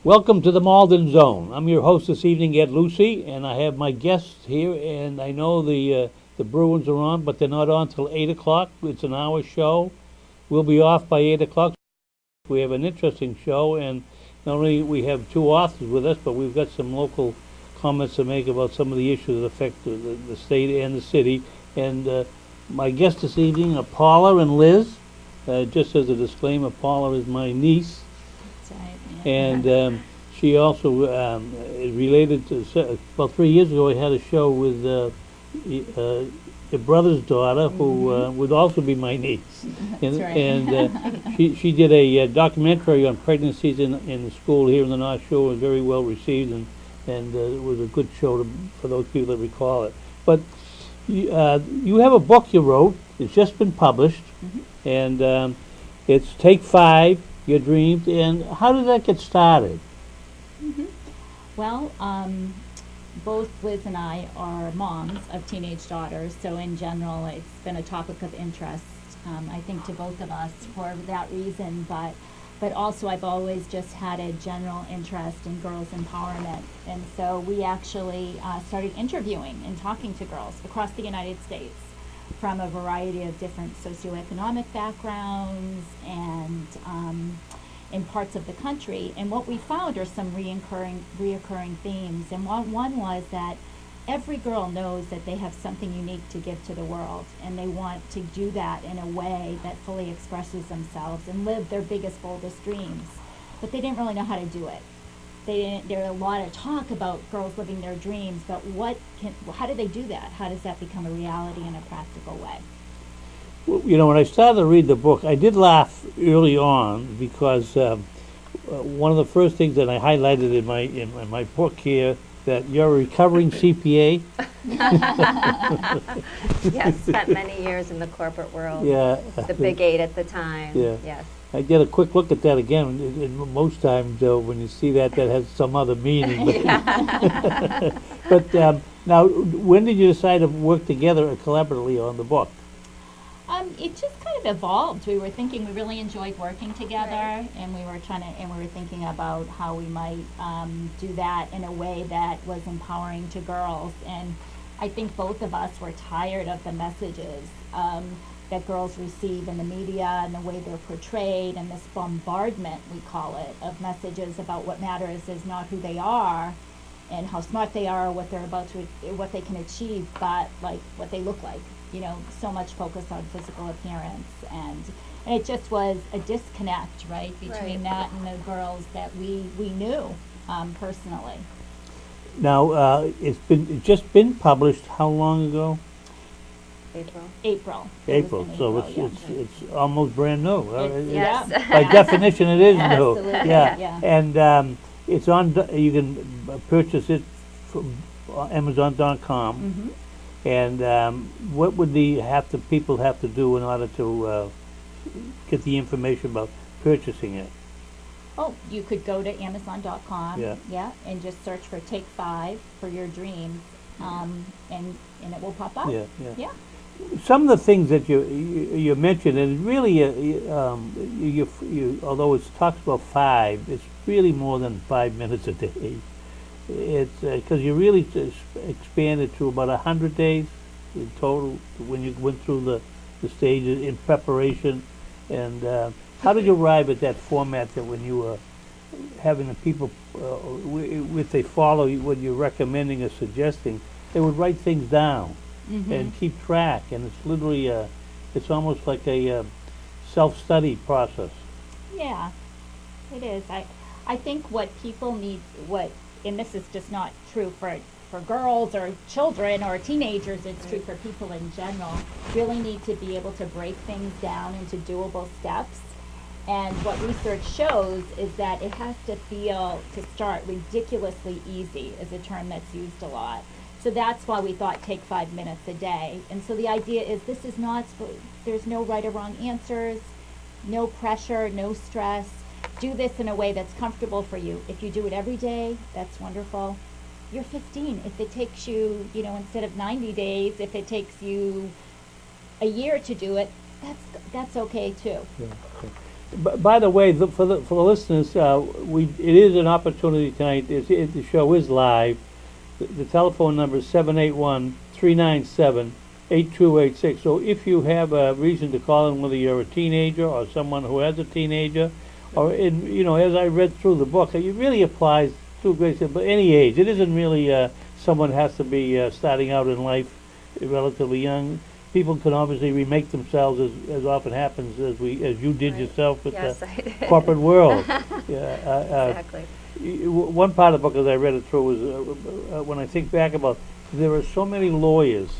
Welcome to the Malden Zone. I'm your host this evening, Ed Lucey, and I have my guests here. And I know the Bruins are on, but they're not on till 8 o'clock. It's an hour show. We'll be off by 8 o'clock. We have an interesting show, and not only we have two authors with us, but we've got some local comments to make about some of the issues that affect the state and the city. And my guests this evening are Paula and Liz. Just as a disclaimer, Paula is my niece. That's right. And she also is related to, about 3 years ago, I had a show with your brother's daughter, who would also be my niece. That's right. And she did a documentary on pregnancies in the school here in the North Shore. It was very well received, and it was a good show for those people that recall it. But you have a book you wrote. It's just been published, and it's Take 5, Your Dreams. And how did that get started? Well, both Liz and I are moms of teenage daughters, so in general it's been a topic of interest, I think, to both of us for that reason, but also I've always just had a general interest in girls' empowerment. And so we actually started interviewing and talking to girls across the United States from a variety of different socioeconomic backgrounds and in parts of the country. And what we found are some reoccurring themes. And one was that every girl knows that they have something unique to give to the world, and they want to do that in a way that fully expresses themselves and live their biggest, boldest dreams. But they didn't really know how to do it. There was a lot of talk about girls living their dreams, but how do they do that? How does that become a reality in a practical way? Well, when I started to read the book, I did laugh early on because one of the first things that I highlighted in my book here, that you're a recovering CPA. Yes, spent many years in the corporate world. Yeah. The big 8 at the time. Yeah. Yes. I get a quick look at that again. And most times, when you see that has some other meaning. But now, when did you decide to work together collaboratively on the book? It just kind of evolved. We were thinking we really enjoyed working together, and we were thinking about how we might do that in a way that was empowering to girls. And I think both of us were tired of the messages that girls receive in the media and the way they're portrayed, and this bombardment, we call it, of messages about what matters is not who they are and how smart they are, what they can achieve, but like what they look like. So much focus on physical appearance, and it just was a disconnect, right, between that and the girls that we knew personally. Now, it's just been published how long ago? April. April. So it's almost brand new. Yes. By definition, it is new. Absolutely. Yeah. And it's on. You can purchase it from Amazon.com. And what would people have to do in order to get the information about purchasing it? Oh, you could go to Amazon.com, Yeah. and just search for Take 5 for Your Dreams, and it will pop up. Yeah. Some of the things that you mentioned, and really, although it talks about 5, it's really more than 5 minutes a day. It's because you really expanded to about 100 days in total when you went through the stages in preparation. And how did you arrive at that format that when you were having the people, if they follow what you're recommending or suggesting, they would write things down and keep track? And it's literally, it's almost like a self-study process. Yeah, it is. I think what people need, and this is just not true for girls or children or teenagers, it's true for people in general, really need to be able to break things down into doable steps. And what research shows is that it has to feel, to start, ridiculously easy is a term that's used a lot. So that's why we thought take 5 minutes a day. And so the idea is there's no right or wrong answers, no pressure, no stress. Do this in a way that's comfortable for you. If you do it every day, that's wonderful. You're 15. If it takes you, instead of 90 days, if it takes you a year to do it, that's okay too. Yeah. By the way, for the listeners, it is an opportunity tonight. The show is live. The telephone number is 781-397-8286. So if you have a reason to call in, whether you're a teenager or someone who has a teenager, or as I read through the book, it really applies to but any age. It isn't really someone has to be starting out in life relatively young. People can obviously remake themselves, as often happens, as you did Right. yourself with Yes, the I did. corporate world. Exactly. One part of the book, as I read it through, was when I think back about, there are so many lawyers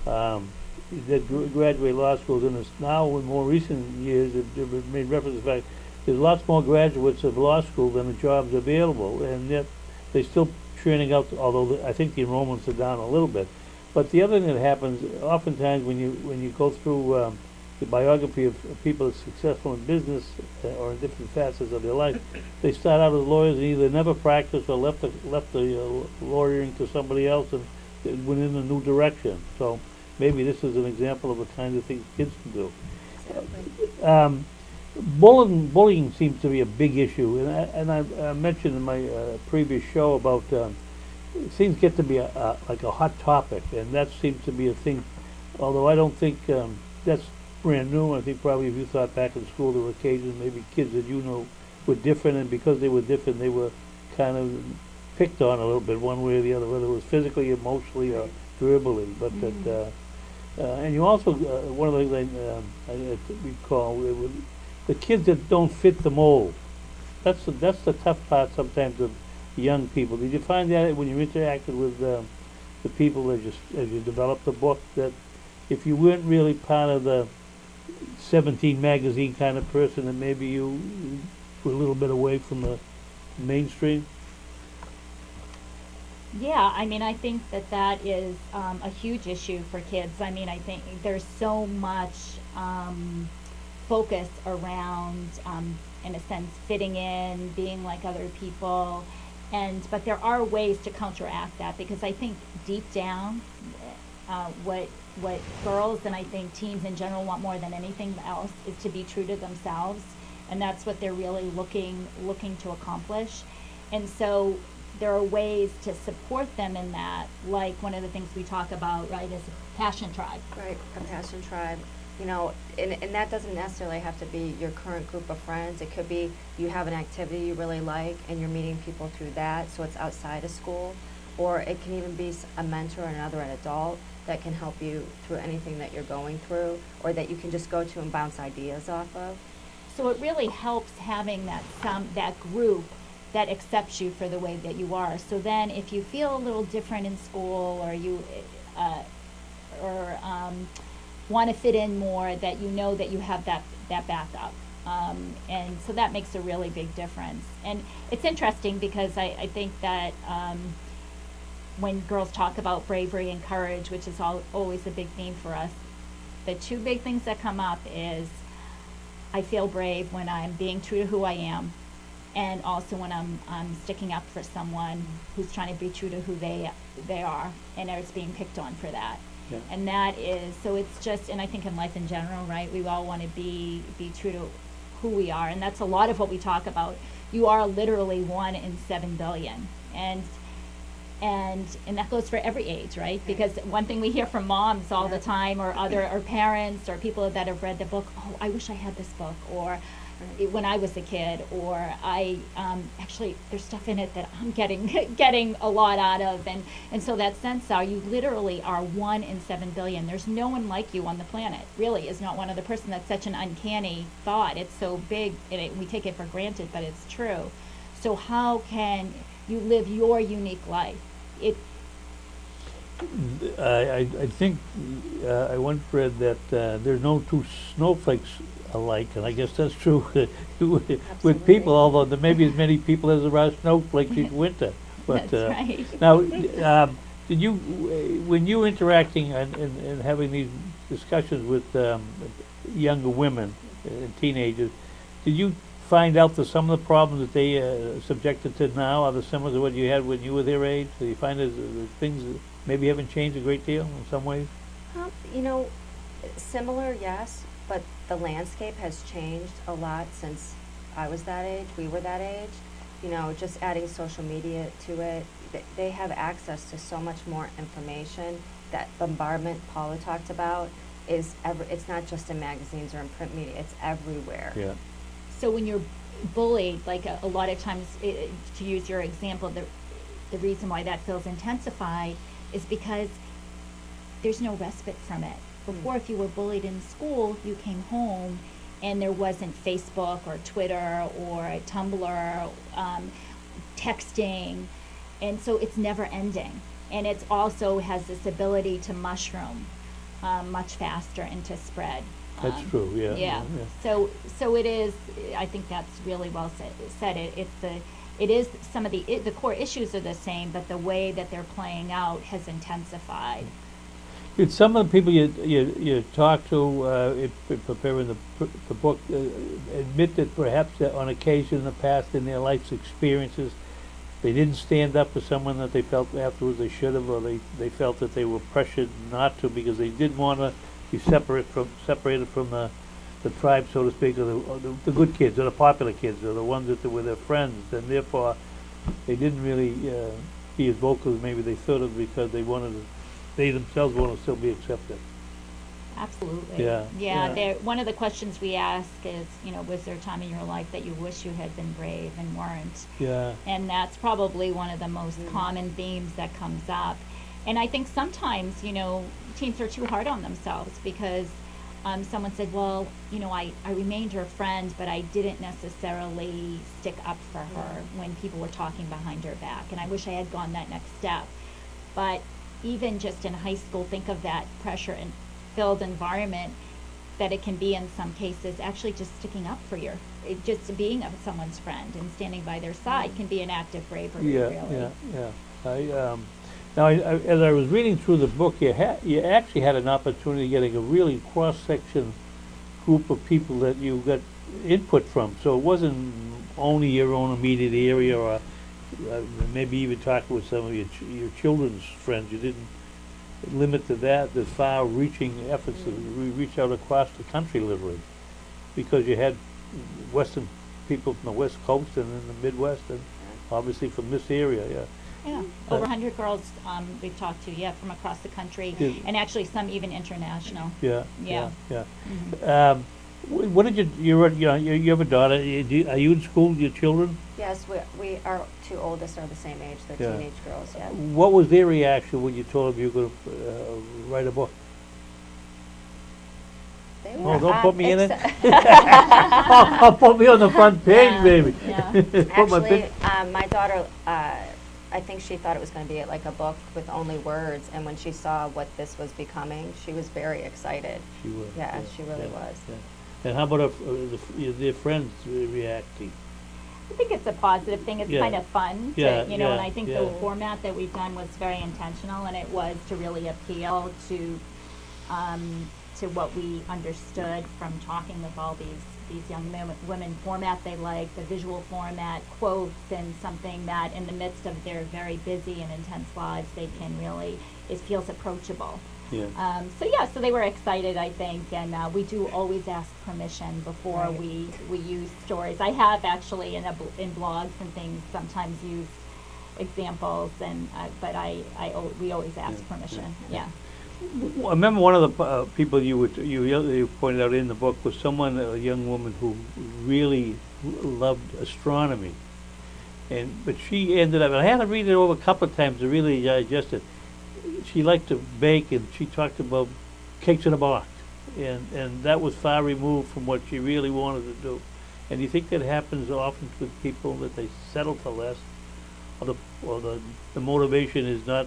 that graduate law schools, and it's now in more recent years, it made reference to the fact there's lots more graduates of law school than the jobs available, and yet they're still churning out, although I think the enrollments are down a little bit. But the other thing that happens, oftentimes when you go through the biography of people that's successful in business or in different facets of their life, they start out as lawyers and either never practiced or left the lawyering to somebody else and went in a new direction. So maybe this is an example of the kind of things kids can do. Exactly. Bullying seems to be a big issue, and I mentioned in my previous show about things get to be like a hot topic, and that seems to be a thing. Although I don't think that's brand new. I think probably if you thought back in school, there were occasions maybe kids that were different, and because they were different, they were kind of picked on a little bit, one way or the other, whether it was physically, emotionally, or verbally. But that, and you also one of the things I recall, the kids that don't fit the mold. That's the tough part sometimes of young people. Did you find that when you interacted with the people as you developed the book, that if you weren't really part of the 17 magazine kind of person, that maybe you were a little bit away from the mainstream? Yeah, I mean, I think that is a huge issue for kids. I mean, I think there's so much focus around, in a sense, fitting in, being like other people, but there are ways to counteract that, because I think deep down, what girls and I think teens in general want more than anything else is to be true to themselves, and that's what they're really looking to accomplish. And so there are ways to support them in that, like one of the things we talk about, right, is a passion tribe. Right, a passion tribe. And that doesn't necessarily have to be your current group of friends. It could be you have an activity you really like and you're meeting people through that, so it's outside of school. Or it can even be a mentor or an adult that can help you through anything that you're going through, or that you can just go to and bounce ideas off of. So it really helps having that group that accepts you for the way that you are. So then if you feel a little different in school, or you want to fit in more, that you know that you have that backup. And so that makes a really big difference. And it's interesting because I think that when girls talk about bravery and courage, which is always a big theme for us, the two big things that come up is I feel brave when I'm being true to who I am, and also when I'm sticking up for someone who's trying to be true to who they are, and it's being picked on for that. Yeah. And that is, so it's just, and I think in life in general, right, we all want to be true to who we are, and that's a lot of what we talk about. You are literally 1 in 7 billion, and that goes for every age, right? Because one thing we hear from moms all the time, or parents, or people that have read the book, oh, I wish I had this book, or when I was a kid, or I actually there's stuff in it that I'm getting a lot out of, and so that sense you literally are 1 in 7 billion. There's no one like you on the planet. Really is not one other person. That's such an uncanny thought. It's so big, and we take it for granted, but it's true. So how can you live your unique life? I think I once read that there's no two snowflakes alike, and I guess that's true with people, although there may be as many people as there are snowflakes each winter. But That's right. now, did you, when you interacting and having these discussions with younger women and teenagers, did you find out that some of the problems that they are subjected to now are similar to what you had when you were their age? Do you find that things maybe haven't changed a great deal in some ways? Similar, yes. but the landscape has changed a lot since I was that age, we were that age. You know, just adding social media to it, they have access to so much more information. That bombardment Paula talked about it's not just in magazines or in print media, it's everywhere. Yeah. So when you're bullied, like a lot of times, to use your example, the reason why that feels intensified is because there's no respite from it. Before, if you were bullied in school, you came home and there wasn't Facebook or Twitter or Tumblr, texting, and so it's never ending. And it also has this ability to mushroom much faster and to spread. That's true, yeah. Yeah. So it is. I think that's really well said. It is some of the core issues are the same, but the way that they're playing out has intensified. Did some of the people you talk to in preparing the book admit that perhaps that on occasion in the past in their life's experiences they didn't stand up for someone that they felt afterwards they should have, or they felt that they were pressured not to because they didn't want to be separated from the tribe, so to speak, or the good kids, or the popular kids, or the ones that were their friends, and therefore they didn't really be as vocal as maybe they should have because they themselves want to still be accepted. Absolutely. Yeah. One of the questions we ask is, was there a time in your life that you wish you had been brave and weren't? Yeah. And that's probably one of the most common themes that comes up. And I think sometimes, teens are too hard on themselves because someone said, well, I remained her friend, but I didn't necessarily stick up for her when people were talking behind her back. And I wish I had gone that next step. But even just in high school, think of that pressure and filled environment that it can be in some cases. Actually just sticking up for just being someone's friend and standing by their side can be an act of bravery. Yeah. Now, as I was reading through the book, you actually had an opportunity of getting a really cross-section group of people that you got input from. So it wasn't only your own immediate area, or maybe even talking with some of your children's friends. You didn't limit to that. There's far-reaching efforts to reach out across the country, literally, because you had Western people from the West Coast and in the Midwest, and obviously from this area. Yeah, over 100 girls we've talked to, from across the country, and actually some even international. Yeah. Mm-hmm. What did you have a daughter? Are you in school with your children? Yes, we our two oldest are the same age. They're teenage girls. Yeah. What was their reaction when you told them you were going to write a book? Don't put me in it. I'll put me on the front page, baby. Yeah. Actually, my daughter, I think she thought it was going to be like a book with only words, and when she saw what this was becoming, she was very excited. She was. Yeah, she really was. Yeah. And how about their friends reacting? I think it's a positive thing. It's kind of fun, and I think the format that we've done was very intentional, and it was to really appeal to what we understood from talking with all these young women. Format they like, the visual format, quotes, and something that in the midst of their very busy and intense lives, they can really, it feels approachable. Yeah. So they were excited, I think, and we do always ask permission before we use stories. I have actually in blogs and things sometimes used examples, and but we always ask permission. Yeah. I remember one of the people you pointed out in the book was a young woman who really loved astronomy, but she ended up. And I had to read it over a couple of times to really digest it. She liked to bake, and she talked about cakes in a box, and that was far removed from what she really wanted to do. And do you think that happens often with people, that they settle for less, or the motivation is not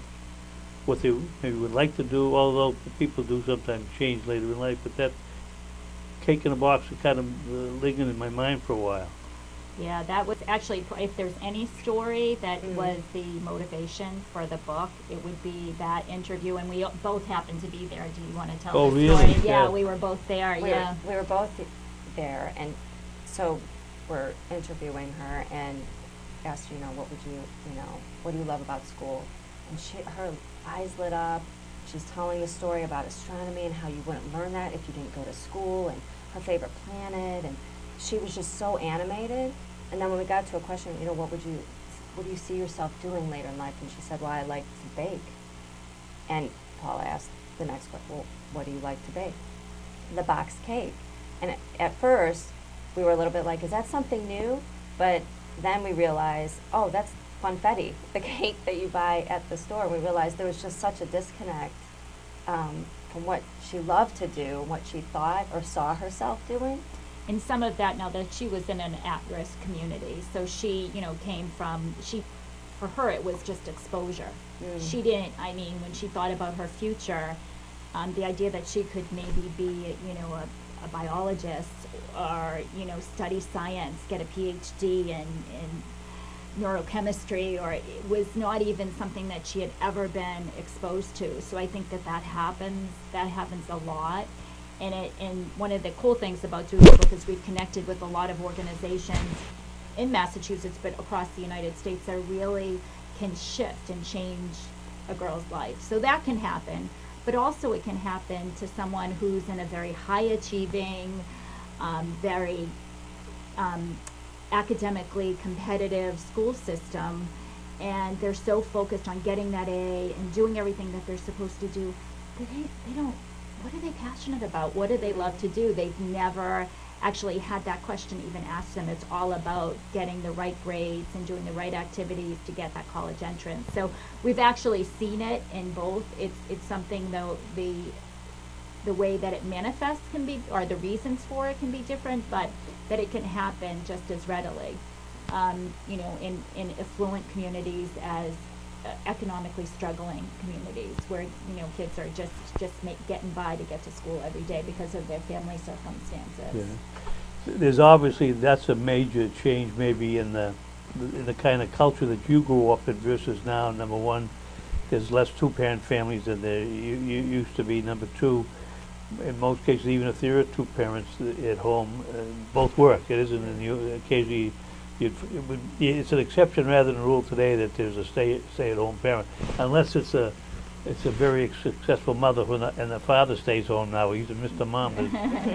what they maybe would like to do, although people do sometimes change later in life, but that cake in a box was kind of lingering in my mind for a while. Yeah, that was actually, if there's any story that was the motivation for the book, it would be that interview, and we both happened to be there. Do you want to tell the story? Yeah, we were both there, We were both there, and so we're interviewing her and asked, what do you love about school? And her eyes lit up. She's telling the story about astronomy and how you wouldn't learn that if you didn't go to school, and her favorite planet, and she was just so animated. And then when we got to a question, you know, what do you see yourself doing later in life? And she said, well, I like to bake. And Paula asked the next question, well, what do you like to bake? The box cake. And at first, we were a little bit like, is that something new? But then we realized, oh, that's funfetti, the cake that you buy at the store. We realized there was just such a disconnect from what she loved to do, what she thought or saw herself doing. And some of that, now that she was in an at-risk community, so she, came from, for her it was just exposure. She didn't, when she thought about her future, the idea that she could maybe be, a biologist or, study science, get a PhD in neurochemistry, or it was not even something that she had ever been exposed to. So I think that happens a lot. And one of the cool things about doing the book is we've connected with a lot of organizations in Massachusetts, but across the United States, that really can shift and change a girl's life. So that can happen, but also it can happen to someone who's in a very high achieving, very academically competitive school system, and they're so focused on getting that A and doing everything that they're supposed to do, they don't, what are they passionate about? What do they love to do? They've never actually had that question even asked them. It's all about getting the right grades and doing the right activities to get that college entrance. So we've actually seen it in both. It's something, though, the way that it manifests can be, or the reasons for it can be different, but that it can happen just as readily, in affluent communities as economically struggling communities where, kids are just getting by to get to school every day because of their family circumstances. Yeah. There's obviously, that's a major change maybe in the kind of culture that you grew up in versus now. Number one, there's less two-parent families than there used to be. Number two, in most cases, even if there are two parents at home, both work. It isn't, and occasionally it's an exception rather than a rule today that there's a stay-at-home parent, unless it's a very successful mother and the father stays home now. He's a Mr. Mom.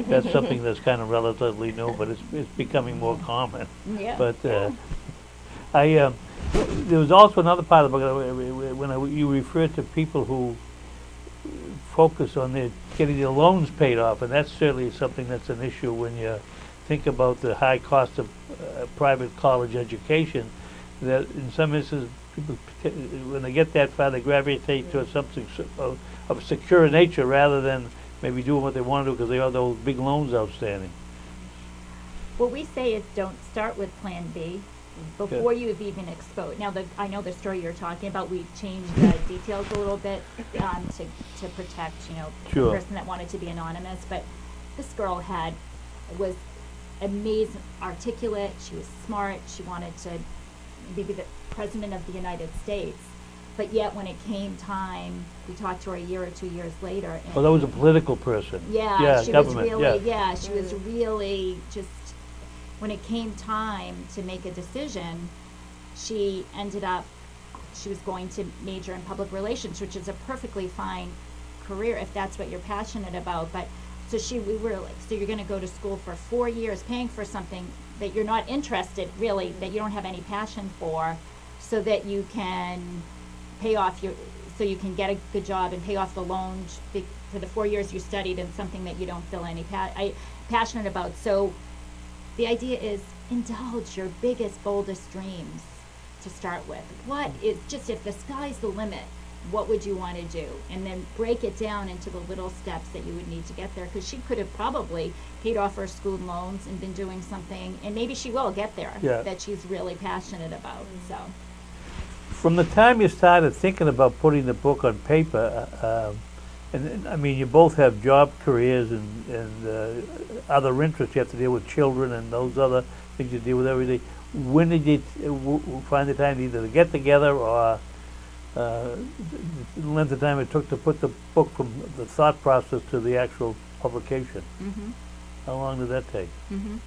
That's something that's kind of relatively new, but it's becoming more common. Yeah. But there was also another part of the book when you referred to people who focus on getting their loans paid off, and that's certainly something that's an issue when you think about the high cost of private college education. That in some instances, people, when they get that far, they gravitate towards something of a secure nature rather than maybe doing what they want to do because they have those big loans outstanding. What we say is don't start with Plan B before you've even exposed. Now, I know the story you're talking about. We've changed the details a little bit to protect, Sure. the person that wanted to be anonymous. But this girl was amazing, articulate. She was smart. She wanted to be the president of the United States. But yet, when it came time, we talked to her a year or 2 years later. And Well, that was a political person. yeah, she was government, really, she was really just. When it came time to make a decision, she was going to major in public relations, which is a perfectly fine career if that's what you're passionate about. But so we were like, so you're going to go to school for 4 years, paying for something that you're not interested, really, that you don't have any passion for, so that you can pay off so you can get a good job and pay off the loans for the 4 years you studied in something that you don't feel any passionate about. So the idea is indulge your biggest, boldest dreams to start with. If the sky's the limit, what would you want to do? And then break it down into the little steps that you would need to get there. Because she could have probably paid off her student loans and been doing something, and maybe she will get there, that she's really passionate about. Mm-hmm. So, from the time you started thinking about putting the book on paper, and I mean, you both have job careers and other interests. You have to deal with children and those other things you deal with every day. When did you find the time either to get together or the length of time it took to put the book from the thought process to the actual publication? Mm-hmm. How long did that take? Mm-hmm.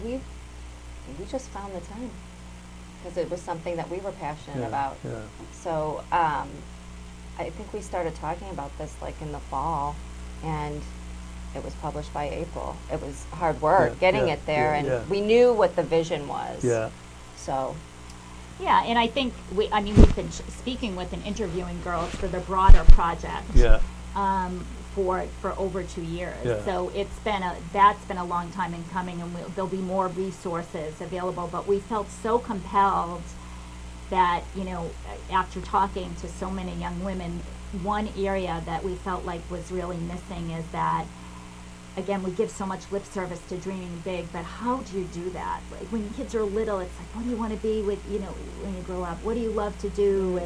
We just found the time because it was something that we were passionate about. Yeah. So I think we started talking about this like in the fall, and it was published by April. It was hard work Yeah, getting yeah, it there, yeah, and yeah. we knew what the vision was. Yeah. So, Yeah, and I think we've been speaking with and interviewing girls for the broader project. Yeah. For over 2 years. Yeah. So that's been a long time in coming, and there'll be more resources available. But we felt so compelled that, after talking to so many young women, one area that we felt like was really missing is that, again, we give so much lip service to dreaming big, but how do you do that? Like when kids are little, it's like, what do you want to be with, when you grow up? What do you love to do?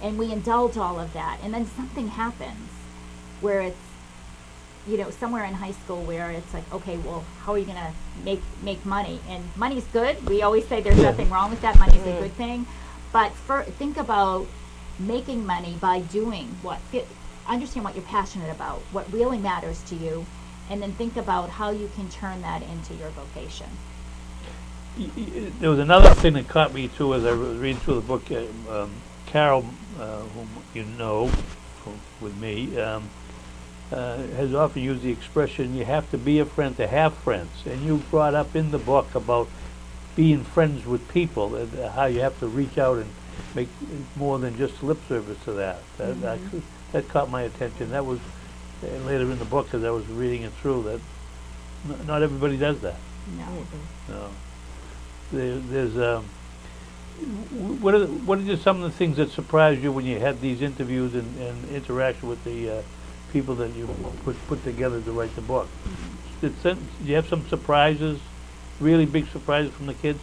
And we indulge all of that. And then something happens where it's, somewhere in high school where it's like, okay, well, how are you going to make money? And money's good. We always say there's nothing wrong with that. Money's a good thing. But think about making money by doing understand what you're passionate about, what really matters to you, and then think about how you can turn that into your vocation. There was another thing that caught me too as I was reading through the book. Carol, whom you know with me, has often used the expression, you have to be a friend to have friends. And you brought up in the book about being friends with people, and how you have to reach out and make more than just lip service to that. That caught my attention. That was later in the book as I was reading it through, that not everybody does that. No. There's what are just some of the things that surprised you when you had these interviews and interaction with the people that you put together to write the book? Do you have some surprises, really big surprises from the kids?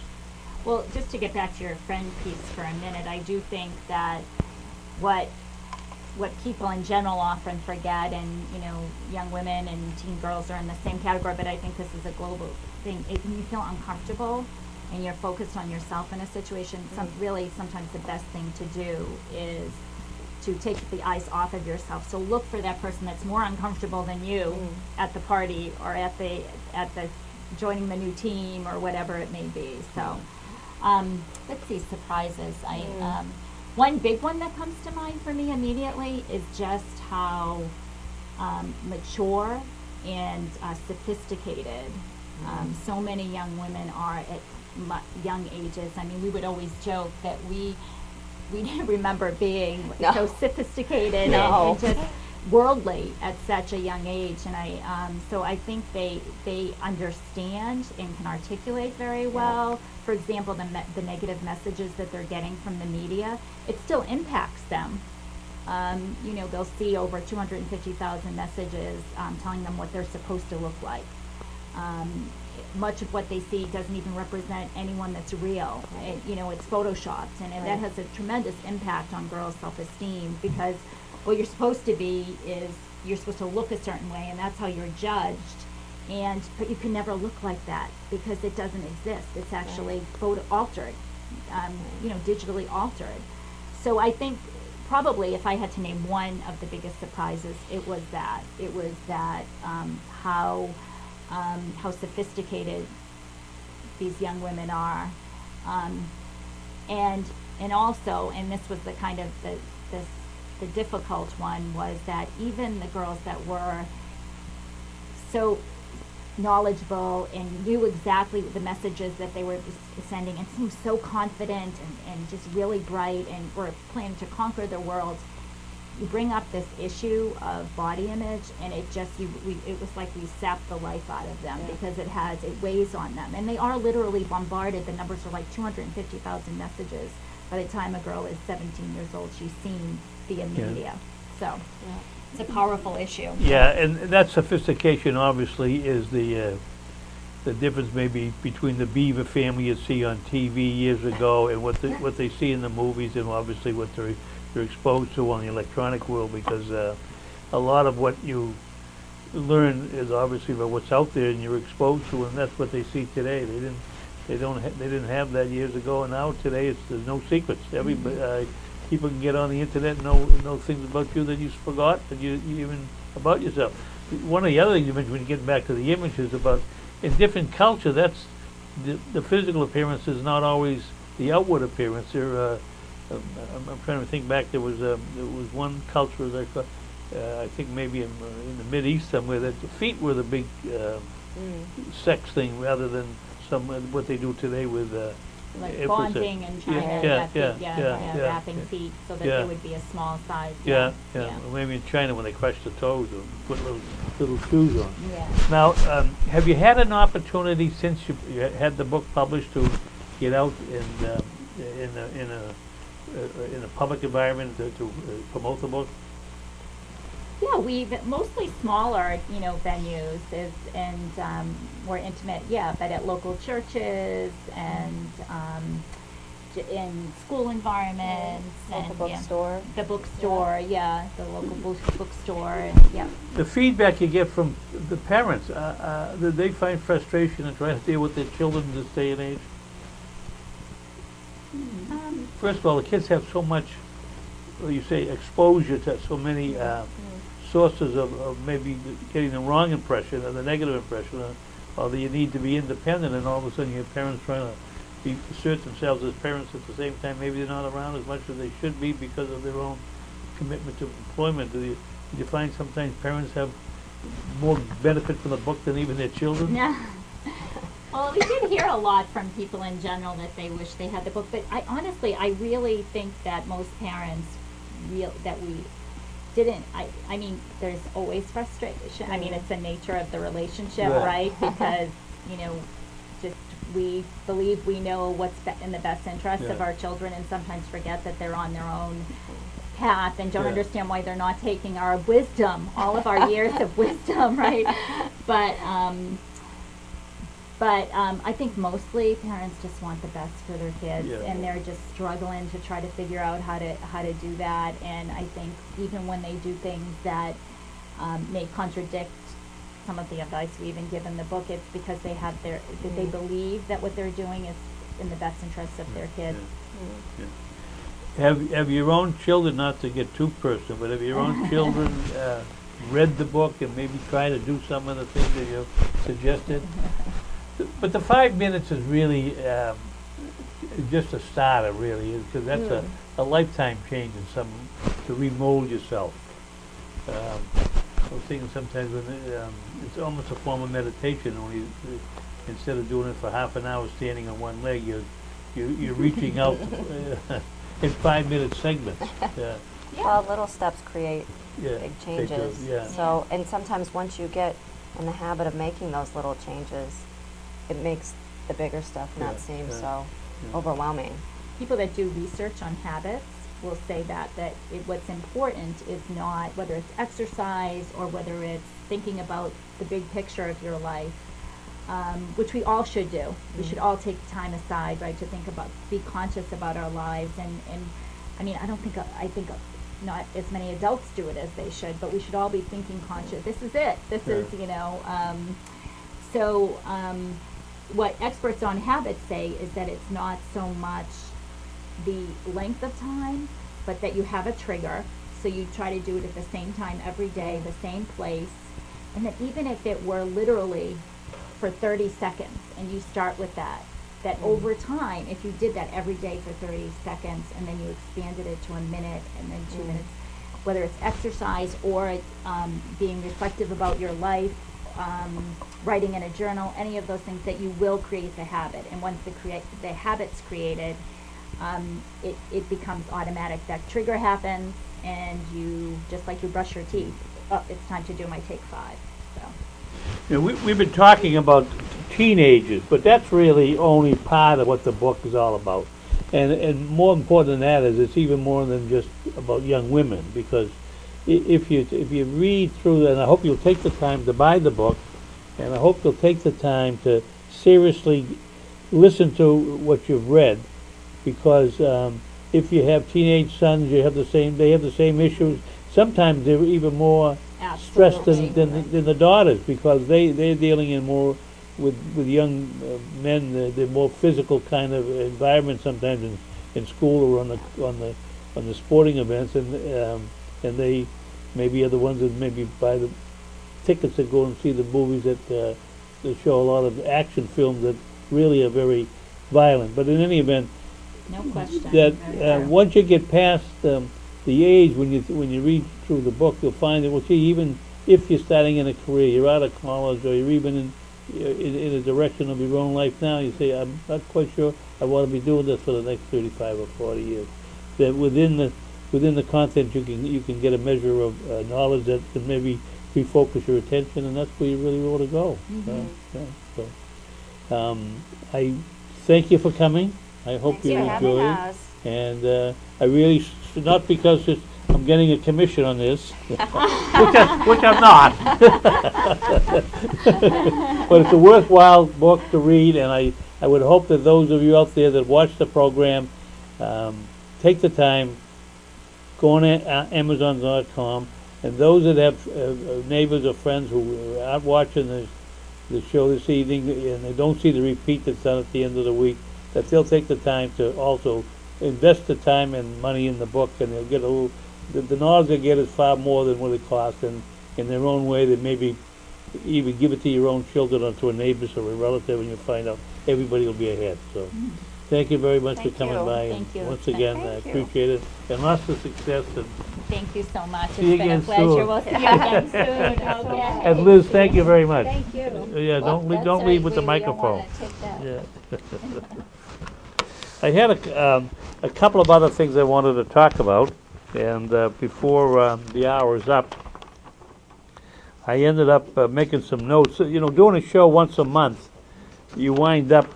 Well, just to get back to your friend piece for a minute, I do think that what people in general often forget, and young women and teen girls are in the same category, but I think this is a global thing. When you feel uncomfortable and you're focused on yourself in a situation, sometimes the best thing to do is to take the eyes off of yourself. So look for that person that's more uncomfortable than you at the party, or at the joining the new team, or whatever it may be. So let's see, surprises. One big one that comes to mind for me immediately is just how mature and sophisticated so many young women are at young ages. I mean, we would always joke that we didn't remember being so sophisticated and just worldly at such a young age. And so I think they understand and can articulate very well. For example, the negative messages that they're getting from the media, it still impacts them. They'll see over 250,000 messages telling them what they're supposed to look like. Much of what they see doesn't even represent anyone that's real. It's photoshopped, and that has a tremendous impact on girls' self-esteem, because what you're supposed to be is you're supposed to look a certain way, and that's how you're judged. But you can never look like that, because it doesn't exist. It's actually photo altered, digitally altered. So I think probably if I had to name one of the biggest surprises, it was that. It was that how sophisticated these young women are, and also, and this was the kind of the difficult one, was that even the girls that were so knowledgeable and knew exactly the messages that they were sending, and seemed so confident and just really bright, and were planning to conquer the world, you bring up this issue of body image, and it was like we sapped the life out of them, because it weighs on them, and they are literally bombarded. The numbers are like 250,000 messages by the time a girl is 17 years old. She's seen via media. So it's a powerful issue. Yeah, and that sophistication obviously is the difference maybe between the Beaver family you see on TV years ago and what they see in the movies, and obviously what they're exposed to on the electronic world, because a lot of what you learn is obviously about what's out there and you're exposed to, and that's what they see today. They didn't have that years ago, and now today there's no secrets. Everybody, people can get on the internet and know things about you that you forgot, that you even about yourself. One of the other things you mentioned when you get back to the images about in different culture, that's the physical appearance is not always the outward appearance. I'm trying to think back. There was one culture I think maybe in the Mideast somewhere, that the feet were the big sex thing rather than what they do today with Like emphasis. bonding in China, wrapping feet so that Yeah. they would be a small size. Yeah. Or maybe in China when they crush the toes or put little shoes on. Yeah. Now, have you had an opportunity since you had the book published to get out in a public environment to promote the book? Yeah, we've mostly smaller, venues and more intimate, but at local churches and in school environments Local and bookstore. the bookstore, the local bookstore, The feedback you get from the parents, do they find frustration in trying to deal with their children in this day and age? First of all, the kids have so much, you say, exposure to so many sources of maybe getting the wrong impression or the negative impression, or that you need to be independent, and all of a sudden your parents trying to assert themselves as parents at the same time. Maybe they're not around as much as they should be because of their own commitment to employment. Do you find sometimes parents have more benefit from the book than even their children? Yeah. Well, we did hear a lot from people in general that they wish they had the book, but I really think that most parents that we didn't. I mean, there's always frustration. I mean, it's the nature of the relationship, right? Because just we believe we know what's in the best interest of our children, and sometimes forget that they're on their own path and don't understand why they're not taking our wisdom, all of our years of wisdom, right? But I think mostly parents just want the best for their kids, and they're just struggling to try to figure out how to do that. And I think even when they do things that may contradict some of the advice we even give in the book, it's because they have that they believe that what they're doing is in the best interest of their kids. Have your own children, not to get too personal, but have your own children read the book and maybe try to do some of the things that you suggested? But the 5 minutes is really just a starter, really, because that's a lifetime change to remold yourself. I was thinking sometimes when it's almost a form of meditation. When instead of doing it for half an hour standing on one leg, you're reaching out in 5 minute segments. Well, little steps create big changes. They do, So, and sometimes once you get in the habit of making those little changes, it makes the bigger stuff not seem so overwhelming. People that do research on habits will say that what's important is not whether it's exercise or whether it's thinking about the big picture of your life, which we all should do. We should all take time aside, right, to think about, be conscious about our lives. And I mean, I think not as many adults do it as they should, but we should all be thinking conscious. This is it. This is, what experts on habits say is that it's not so much the length of time, but that you have a trigger. So you try to do it at the same time every day, the same place. And that even if it were literally for 30 seconds, and you start with that over time, if you did that every day for 30 seconds, and then you expanded it to a minute and then 2 minutes, whether it's exercise or being reflective about your life, writing in a journal, any of those things, that you will create the habit. And once the habit's created, it becomes automatic. That trigger happens, and you, just like you brush your teeth, it's time to do my take 5. So. We've been talking about teenagers, but that's really only part of what the book is all about. And more important than that is it's even more than just about young women, because if you read through, and I hope you'll take the time to buy the book, and I hope you'll take the time to seriously listen to what you've read, because if you have teenage sons, they have the same issues. Sometimes they're even more stressed than the daughters, because they're dealing in more with young men. They're more physical kind of environment sometimes in school or on the sporting events, and they maybe are the ones that maybe buy the tickets to go and see the movies that show a lot of action films that really are very violent. But in any event, no question. that once you get past the age when you read through the book, you'll find that, well, gee, even if you're starting in a career, you're out of college, or you're even in a direction of your own life now, you say, I'm not quite sure I want to be doing this for the next 35 or 40 years. That within the content, you can get a measure of knowledge that can maybe refocus your attention, and that's where you really want to go. I thank you for coming. I hope Thanks you for having enjoy it. us. And I really, not because I'm getting a commission on this, which I'm not. But it's a worthwhile book to read, and I would hope that those of you out there that watch the program take the time, go on Amazon.com, and those that have neighbors or friends who aren't watching the show this evening and they don't see the repeat that's done at the end of the week, that they'll take the time to also invest the time and money in the book, and they'll get a little. The knowledge they get is far more than what it costs, and in their own way, they maybe even give it to your own children or to a neighbor or a relative, and you'll find out everybody will be ahead. So, thank you very much for coming by. Thank you. And once again, I appreciate it, and lots of success. And thank you so much. See you It's been a again pleasure. soon. We'll see you again soon. Okay. And Liz, thank you very much. Thank you. Yeah, don't leave with the microphone. Yeah. I had a couple of other things I wanted to talk about, and before the hour is up, I ended up making some notes. You know, doing a show once a month, you wind up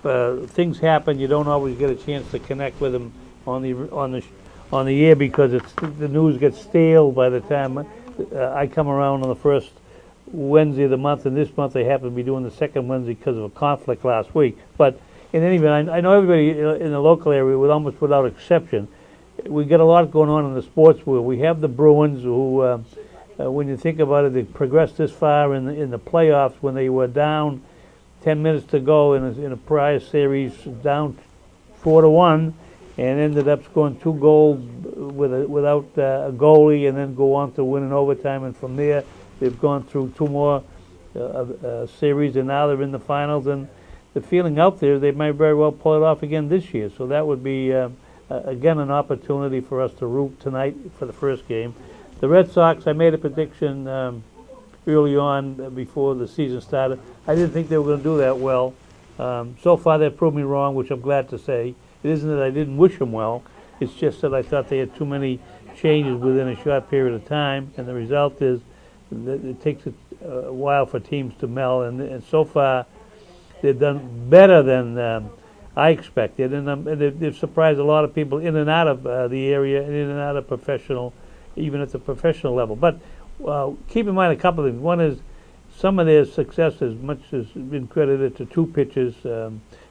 things happen. You don't always get a chance to connect with them on the air because the news gets stale by the time I come around on the first Wednesday of the month, and this month they happen to be doing the second Wednesday because of a conflict last week. But in any event, I know everybody in the local area, almost without exception, we get a lot going on in the sports world. We have the Bruins, who, when you think about it, they progressed this far in the playoffs when they were down 10 minutes to go in a prior series, down 4-1, and ended up scoring 2 goals without a goalie, and then go on to win in overtime. And from there, they've gone through 2 more series, and now they're in the finals. And the feeling out there, they might very well pull it off again this year. So that would be, again, an opportunity for us to root tonight for the first game. The Red Sox, I made a prediction early on before the season started. I didn't think they were going to do that well. So far, they've proved me wrong, which I'm glad to say. It isn't that I didn't wish them well. It's just that I thought they had too many changes within a short period of time, and the result is that it takes a while for teams to meld. And so far, they've done better than I expected, and they've surprised a lot of people in and out of the area, and in and out of professional, even at the professional level. But keep in mind a couple of things. One is some of their success as much has been credited to 2 pitchers,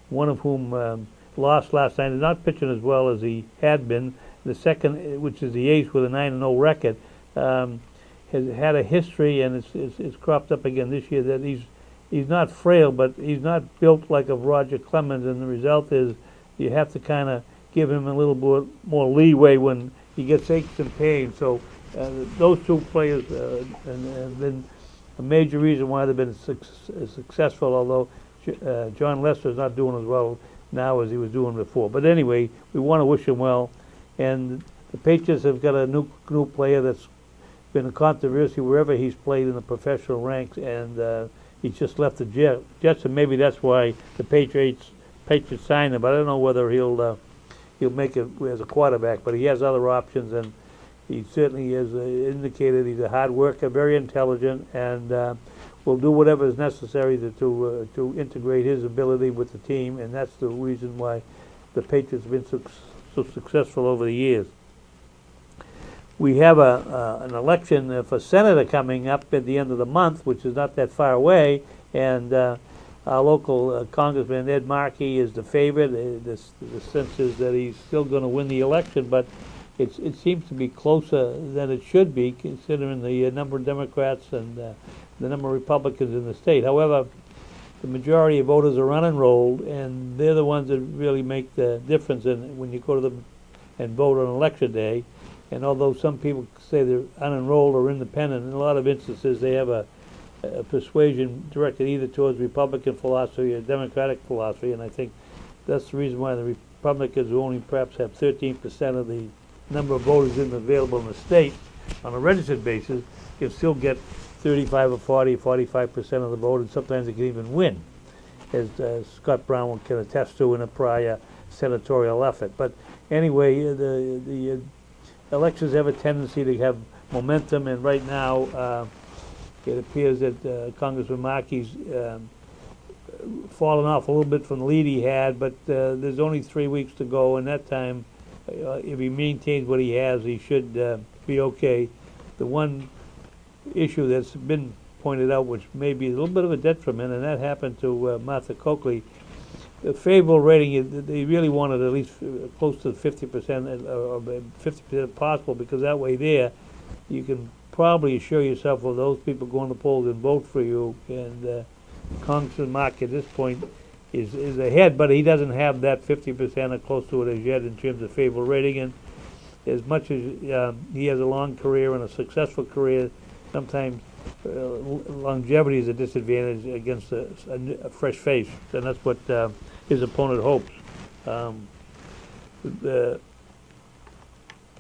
one of whom lost last night, and not pitching as well as he had been. The second, which is the ace with a 9-0 record, has had a history, and it's cropped up again this year, that he's not frail, but he's not built like of Roger Clemens, and the result is you have to kind of give him a little bit more leeway when he gets aches and pains. So those 2 players have been a major reason why they've been successful, although John Lester's not doing as well now as he was doing before. But anyway, we want to wish him well. And the Patriots have got a new player that's been a controversy wherever he's played in the professional ranks, and he's just left the Jets, and maybe that's why the Patriots signed him. But I don't know whether he'll make it as a quarterback. But he has other options, and he certainly has indicated he's a hard worker, very intelligent, and will do whatever is necessary to integrate his ability with the team. And that's the reason why the Patriots have been so successful over the years. We have an election for senator coming up at the end of the month, which is not that far away, and our local Congressman Ed Markey is the favorite. The sense is that he's still going to win the election, but it seems to be closer than it should be, considering the number of Democrats and the number of Republicans in the state. However, the majority of voters are unenrolled, and they're the ones that really make the difference when you go to them and vote on election day. And although some people say they're unenrolled or independent, in a lot of instances they have a persuasion directed either towards Republican philosophy or Democratic philosophy, and I think that's the reason why the Republicans, who only perhaps have 13% of the number of voters available in the state, on a registered basis, can still get 35 or 40, 45% of the vote, and sometimes it can even win, as Scott Brown can attest to in a prior senatorial effort. But anyway, the elections have a tendency to have momentum, and right now it appears that Congressman Markey's fallen off a little bit from the lead he had, but there's only 3 weeks to go, and that time, if he maintains what he has, he should be okay. The one issue that's been pointed out, which may be a little bit of a detriment, and that happened to Martha Coakley. The favorable rating, they really wanted at least close to 50%, or 50% possible, because that way there, you can probably assure yourself, well, those people going to polls and vote for you. And Congressman Mark at this point is ahead, but he doesn't have that 50% or close to it as yet in terms of favorable rating. And as much as he has a long career and a successful career, sometimes longevity is a disadvantage against a fresh face, and that's what his opponent hopes. The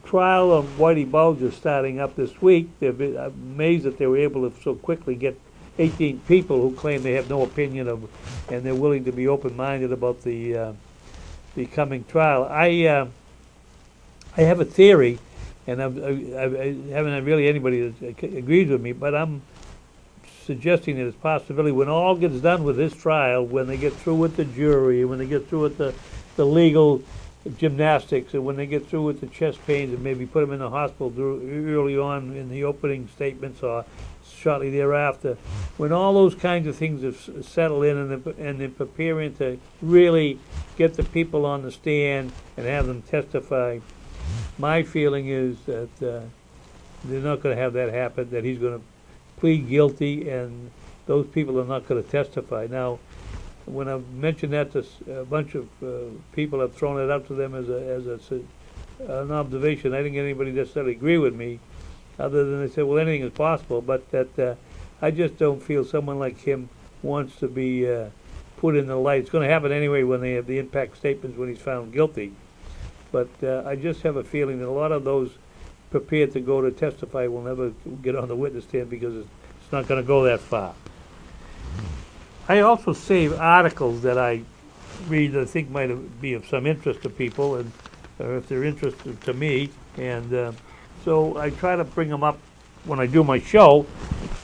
trial of Whitey Bulge is starting up this week. I'm amazed that they were able to so quickly get 18 people who claim they have no opinion of, and they're willing to be open-minded about the coming trial. I have a theory, and I haven't had really anybody that agrees with me, but I'm suggesting that it's a possibility when all gets done with this trial, when they get through with the jury, when they get through with the legal gymnastics, and when they get through with the chest pains and maybe put them in the hospital early on in the opening statements or shortly thereafter, when all those kinds of things have settled in and they're preparing to really get the people on the stand and have them testify, my feeling is that they're not going to have that happen, that he's going to plead guilty and those people are not going to testify. Now, when I've mentioned that to a bunch of people, I've thrown it out to them as an observation. I didn't get anybody necessarily agree with me, other than they said, well, anything is possible, but that I just don't feel someone like him wants to be put in the light. It's going to happen anyway when they have the impact statements when he's found guilty. But I just have a feeling that a lot of those prepared to go to testify will never get on the witness stand because it's not going to go that far. I also save articles that I read that I think might be of some interest to people, and or if they're interested to me, and so I try to bring them up when I do my show,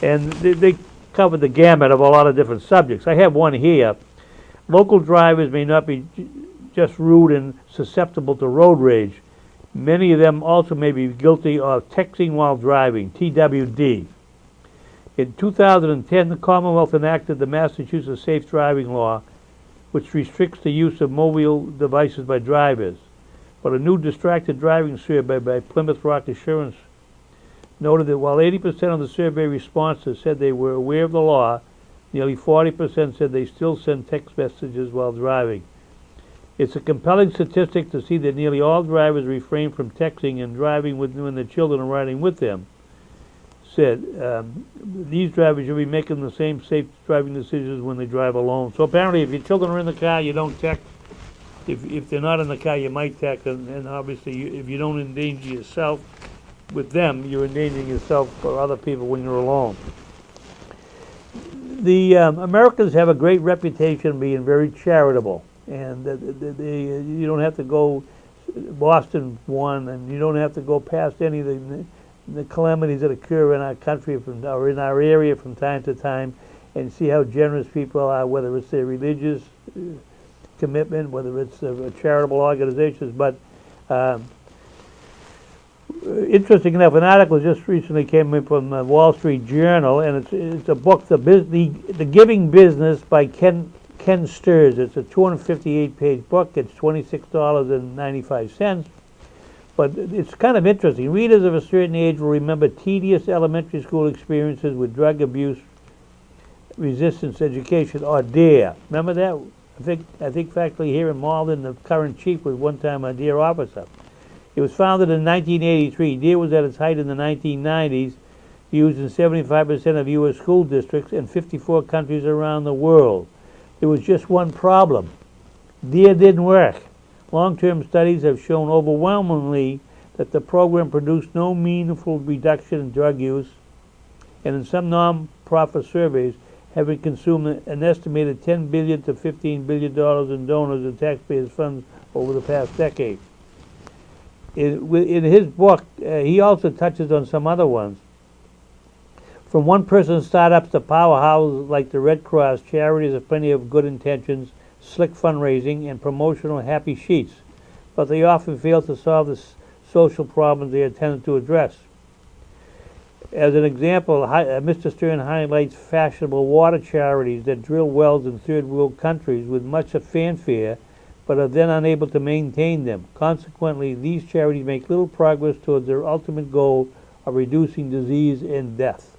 and they cover the gamut of a lot of different subjects. I have one here. Local drivers may not be just rude and susceptible to road rage. Many of them also may be guilty of texting while driving, TWD. In 2010, the Commonwealth enacted the Massachusetts Safe Driving Law, which restricts the use of mobile devices by drivers. But a new distracted driving survey by Plymouth Rock Assurance noted that while 80% of the survey responses said they were aware of the law, nearly 40% said they still send text messages while driving. It's a compelling statistic to see that nearly all drivers refrain from texting and driving when their children are riding with them. Said these drivers should be making the same safe driving decisions when they drive alone. So apparently if your children are in the car, you don't text. If they're not in the car, you might text, and obviously if you don't endanger yourself with them, you're endangering yourself or other people when you're alone. The Americans have a great reputation being very charitable, and you don't have to go. Boston won, and you don't have to go past any of the calamities that occur in our country or in our area from time to time, and see how generous people are, whether it's their religious commitment, whether it's charitable organizations. But interesting enough, an article just recently came in from the Wall Street Journal, and it's a book, The Giving Business by Ken Sturz. It's a 258-page book. It's $26.95. But it's kind of interesting. Readers of a certain age will remember tedious elementary school experiences with drug abuse, resistance education, or DARE. Remember that? I think factually here in Malden, the current chief was one time a DARE officer. It was founded in 1983. DARE was at its height in the 1990s, used in 75% of U.S. school districts and 54 countries around the world. There was just one problem. DARE didn't work. Long-term studies have shown overwhelmingly that the program produced no meaningful reduction in drug use, and in some non-profit surveys, having consumed an estimated $10 billion to $15 billion in donors and taxpayers' funds over the past decade. In his book, he also touches on some other ones. From one-person startups to powerhouses like the Red Cross, charities have plenty of good intentions, slick fundraising, and promotional happy sheets, but they often fail to solve the social problems they are intended to address. As an example, Mr. Stern highlights fashionable water charities that drill wells in third world countries with much fanfare, but are then unable to maintain them. Consequently, these charities make little progress towards their ultimate goal of reducing disease and death.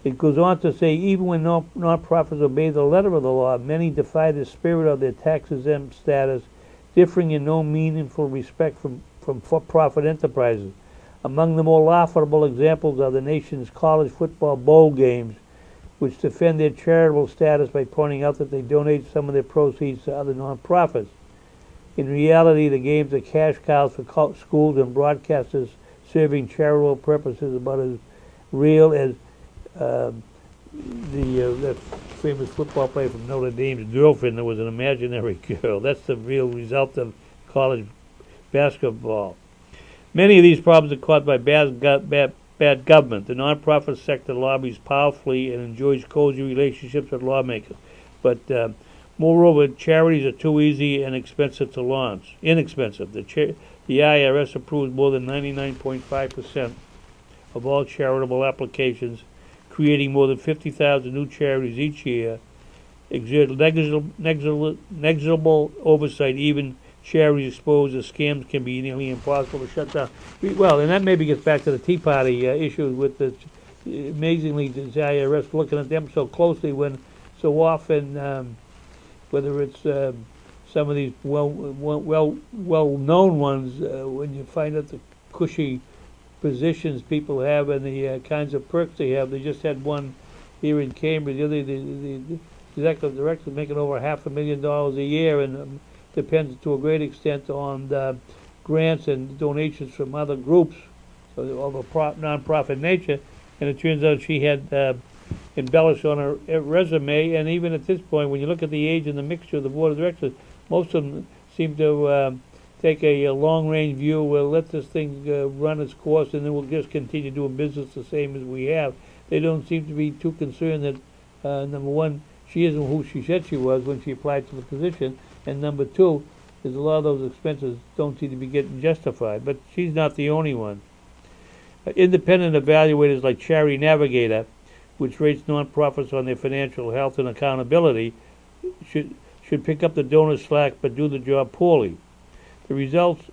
It goes on to say, even when non-profits obey the letter of the law, many defy the spirit of their tax-exempt status, differing in no meaningful respect from for-profit enterprises. Among the more laughable examples are the nation's college football bowl games, which defend their charitable status by pointing out that they donate some of their proceeds to other non-profits. In reality, the games are cash cows for schools and broadcasters serving charitable purposes, about as real as that famous football player from Notre Dame's girlfriend that was an imaginary girl. That's the real result of college basketball. Many of these problems are caused by bad government. The nonprofit sector lobbies powerfully and enjoys cozy relationships with lawmakers. But moreover, charities are too easy and expensive to launch. Inexpensive. The IRS approves more than 99.5% of all charitable applications, creating more than 50,000 new charities each year, exert negligible oversight. Even charities exposed to scams can be nearly impossible to shut down. Well, and that maybe gets back to the Tea Party issues with the, amazingly, the IRS looking at them so closely when so often, whether it's some of these well-known ones, when you find out the cushy positions people have and the kinds of perks they have. They just had one here in Cambridge. The executive director is making over $500,000 a year, and depends to a great extent on the grants and donations from other groups of a non-profit nature. And it turns out she had embellished on her resume. And even at this point, when you look at the age and the mixture of the board of directors, most of them seem to take a long-range view. We'll let this thing run its course, and then we'll just continue doing business the same as we have. They don't seem to be too concerned that, number one, she isn't who she said she was when she applied for the position, and number two, is a lot of those expenses don't seem to be getting justified. But she's not the only one. Independent evaluators like Charity Navigator, which rates nonprofits on their financial health and accountability, should pick up the donor slack but do the job poorly. The results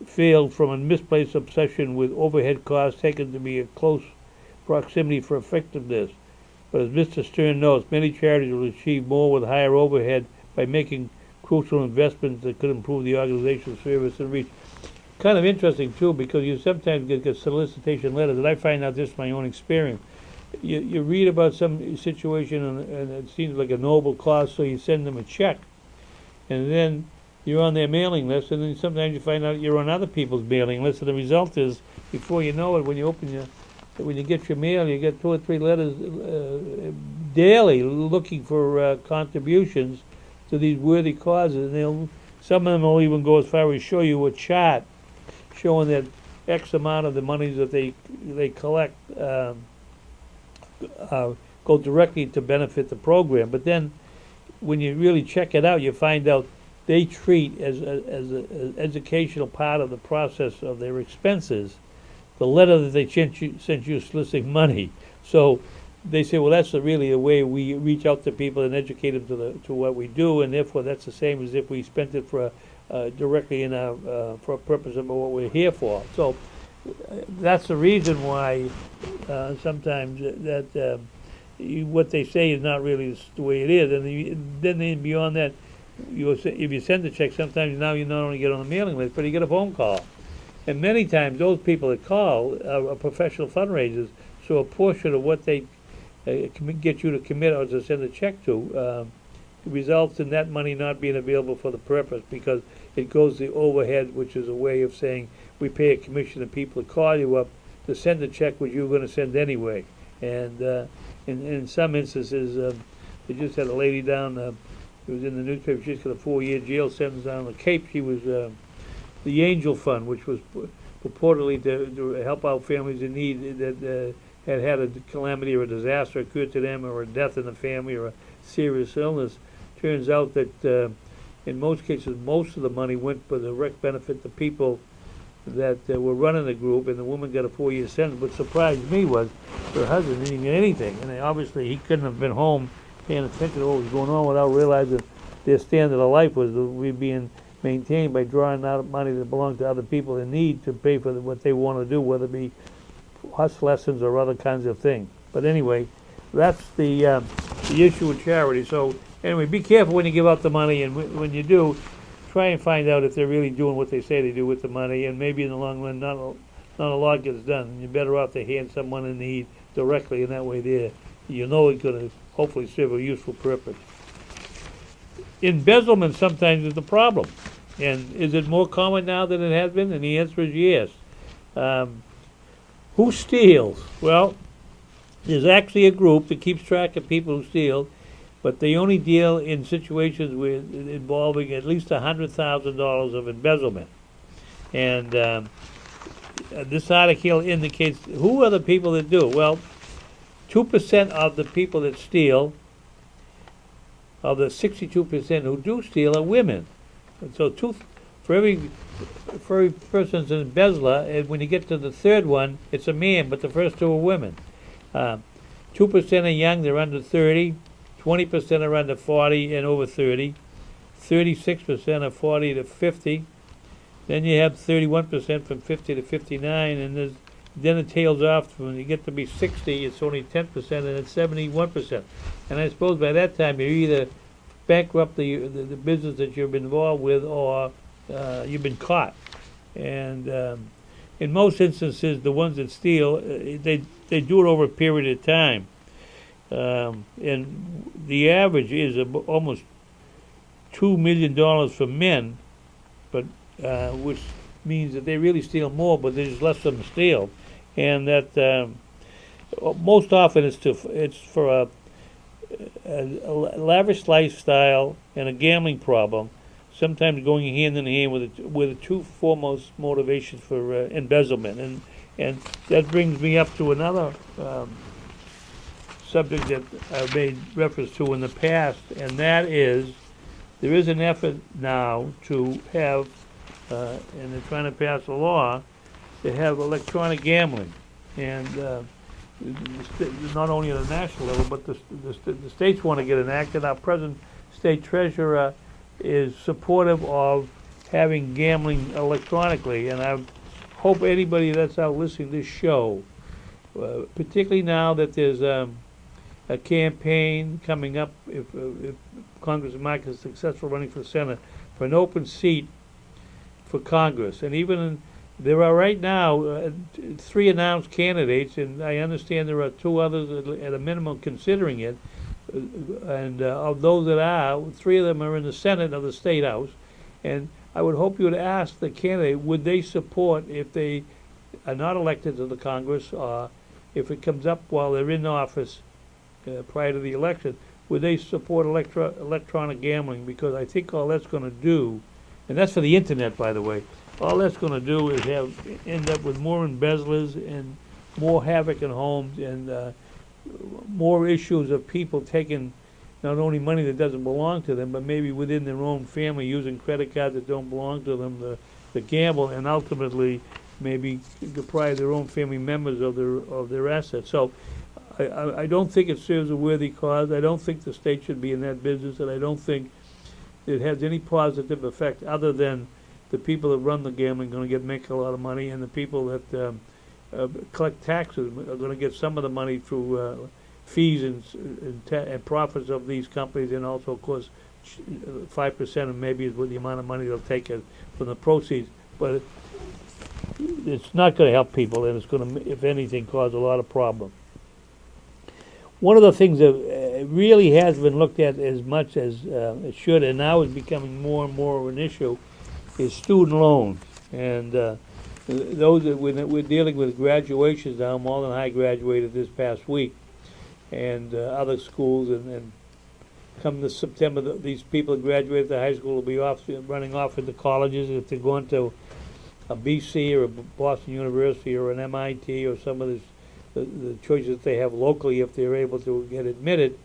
failed from a misplaced obsession with overhead costs taken to be a close proximity for effectiveness. But as Mr. Stern notes, many charities will achieve more with higher overhead by making crucial investments that could improve the organization's service and reach. Kind of interesting, too, because you sometimes get solicitation letters, and I find out this from my own experience. You read about some situation, and it seems like a noble cause, so you send them a check. And then you're on their mailing list, and then sometimes you find out you're on other people's mailing lists, and the result is, before you know it, when you get your mail, you get 2 or 3 letters daily looking for contributions to these worthy causes. And some of them will even go as far as show you a chart showing that X amount of the monies that they collect go directly to benefit the program. But then when you really check it out, you find out they treat as an educational part of the process of their expenses the letter that they sent you soliciting money. So they say, well, that's really the way we reach out to people and educate them to what we do, and therefore that's the same as if we spent it for directly in for a purpose of what we're here for. So that's the reason why sometimes that what they say is not really the way it is, and then beyond that, if you send a check, sometimes now you not only get on the mailing list, but you get a phone call. And many times those people that call are professional fundraisers, so a portion of what they get you to commit or to send a check to results in that money not being available for the purpose because it goes to the overhead, which is a way of saying we pay a commission to people to call you up to send a check which you were going to send anyway. And in some instances, they just had a lady down, it was in the newspaper, she just got a 4-year jail sentence down the Cape. She was the Angel Fund, which was purportedly to help out families in need that had a calamity or a disaster occurred to them, or a death in the family, or a serious illness. Turns out that in most cases, most of the money went for direct benefit to people that were running the group, and the woman got a 4-year sentence. What surprised me was her husband didn't get anything, and obviously he couldn't have been home paying attention to what was going on without realizing their standard of life was being maintained by drawing out money that belonged to other people in need to pay for what they want to do, whether it be horse lessons or other kinds of things. But anyway, that's the issue with charity. So anyway, be careful when you give out the money, and when you do, try and find out if they're really doing what they say they do with the money, and maybe in the long run not a lot gets done. And you're better off to hand someone in need directly, and that way there you know it's going to hopefully serve a useful purpose. Embezzlement sometimes is the problem. And is it more common now than it has been? And the answer is yes. Who steals? Well, there's actually a group that keeps track of people who steal, but they only deal in situations involving at least $100,000 of embezzlement. And this article indicates who are the people that do it. Well, 2% of the people that steal, of the 62% who do steal, are women. And so for every person's an embezzler, and when you get to the third one, it's a man, but the first two are women. 2% are young, they're under 30. 20% are under 40 and over 30. 36% are 40 to 50. Then you have 31% from 50 to 59, and then it tails off. When you get to be 60, it's only 10%, and it's 71%. And I suppose by that time you're either bankrupt the business that you've been involved with, or you've been caught. And in most instances, the ones that steal, they do it over a period of time. And the average is almost $2 million for men, but which means that they really steal more, but there's less of them steal. And that most often it's for a lavish lifestyle and a gambling problem, sometimes going hand in hand with the two foremost motivations for embezzlement. And that brings me up to another subject that I've made reference to in the past, and that is there is an effort now to have, and they're trying to pass a law, to have electronic gambling. And not only at a national level, but the states want to get enacted. Our present state treasurer is supportive of having gambling electronically, and I hope anybody that's out listening to this show, particularly now that there's a campaign coming up, if Congressman Mike is successful running for Senate, for an open seat for Congress. And even there are right now 3 announced candidates, and I understand there are 2 others at a minimum considering it. And of those that are, 3 of them are in the Senate of the State House. And I would hope you would ask the candidate, would they support, if they are not elected to the Congress, or if it comes up while they're in office prior to the election, would they support electronic gambling? Because I think all that's going to do, and that's for the internet, by the way, all that's going to do is end up with more embezzlers and more havoc in homes, and more issues of people taking not only money that doesn't belong to them, but maybe within their own family using credit cards that don't belong to them to gamble, and ultimately maybe deprive their own family members of their assets. So I don't think it serves a worthy cause. I don't think the state should be in that business, and I don't think it has any positive effect other than the people that run the gambling are going to make a lot of money, and the people that collect taxes are going to get some of the money through fees and profits of these companies, and also, of course, 5% of maybe is what the amount of money they'll take from the proceeds. But it's not going to help people, and it's going to, if anything, cause a lot of problems. One of the things that it really has been looked at as much as it should, and now is becoming more and more of an issue, is student loans. And those that we're dealing with graduations now. Malden High graduated this past week, and other schools, and come this September, these people that graduate the high school will be running off into colleges. If they're going to a BC or a Boston University or an MIT or some of the choices that they have locally, if they're able to get admitted,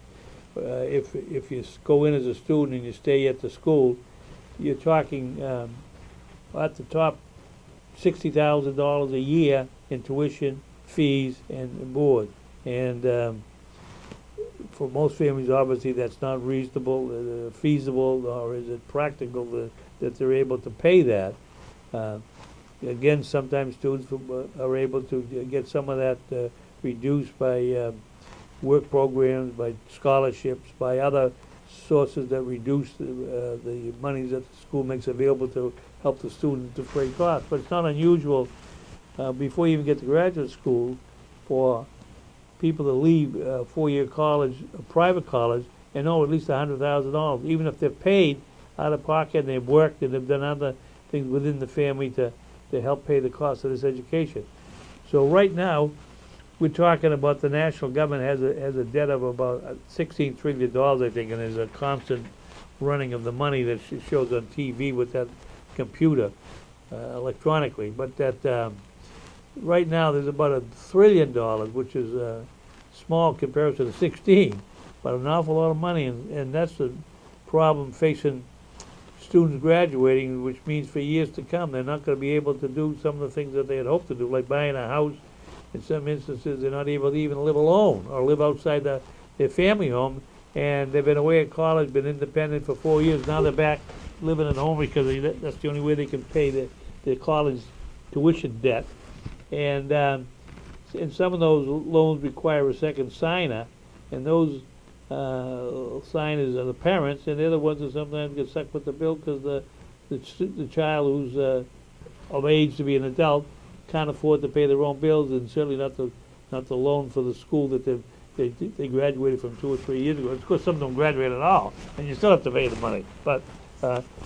if you go in as a student and you stay at the school, you're talking at the top $60,000 a year in tuition, fees, and board. And for most families, obviously, that's not reasonable, feasible, or is it practical that they're able to pay that. Again, sometimes students are able to get some of that reduced by work programs, by scholarships, by other sources that reduce the monies that the school makes available to help the student defray costs. But it's not unusual before you even get to graduate school for people to leave four-year college, private college, and owe at least $100,000, even if they're paid out of pocket and they've worked and they've done other things within the family to help pay the cost of this education. So right now, we're talking about the national government has a debt of about $16 trillion, I think, and there's a constant running of the money that shows on TV with that computer electronically. But that right now there's about $1 trillion, which is small comparison to 16, but an awful lot of money, and that's the problem facing students graduating, which means for years to come they're not going to be able to do some of the things that they had hoped to do, like buying a house. In some instances, they're not able to even live alone or live outside their family home, and they've been away at college, been independent for 4 years. Now they're back living at home because that's the only way they can pay their college tuition debt. And some of those loans require a second signer, and those signers are the parents, and they're the ones that sometimes get stuck with the bill because the child who's of age to be an adult can't afford to pay their own bills, and certainly not the loan for the school that they graduated from 2 or 3 years ago. Of course, some don't graduate at all, and you still have to pay the money. But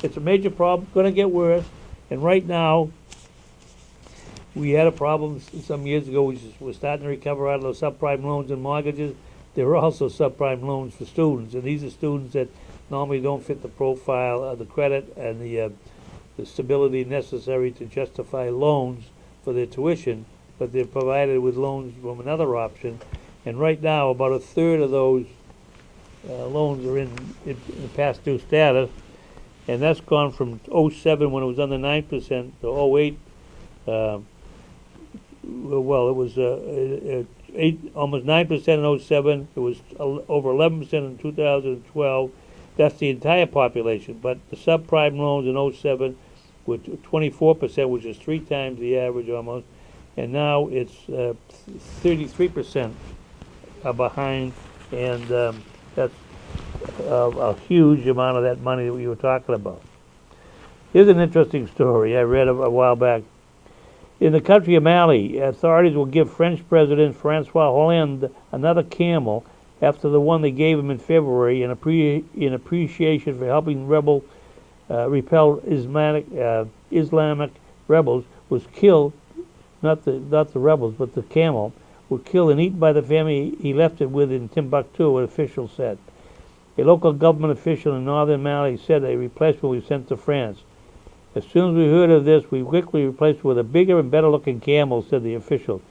it's a major problem, going to get worse. And right now, we had a problem some years ago. We're starting to recover out of those subprime loans and mortgages. There are also subprime loans for students, and these are students that normally don't fit the profile of the credit and the stability necessary to justify loans for their tuition, but they're provided with loans from another option. And right now, about a third of those loans are in past due status, and that's gone from 07 when it was under 9% to 08. Well, it was almost 9% in 07. It was over 11% in 2012. That's the entire population. But the subprime loans in 07 were 24%, which is 3 times the average almost. And now it's 33% are behind, and that's a huge amount of that money that we were talking about. Here's an interesting story I read a while back. In the country of Mali, authorities will give French President Francois Hollande another camel after the one they gave him in February in appreciation for helping repel Islamic rebels was killed. Not the rebels, but the camel were killed and eaten by the family he left it with in Timbuktu, an official said. A local government official in northern Mali said a replacement was sent to France. As soon as we heard of this, we quickly replaced it with a bigger and better-looking camel, said the official.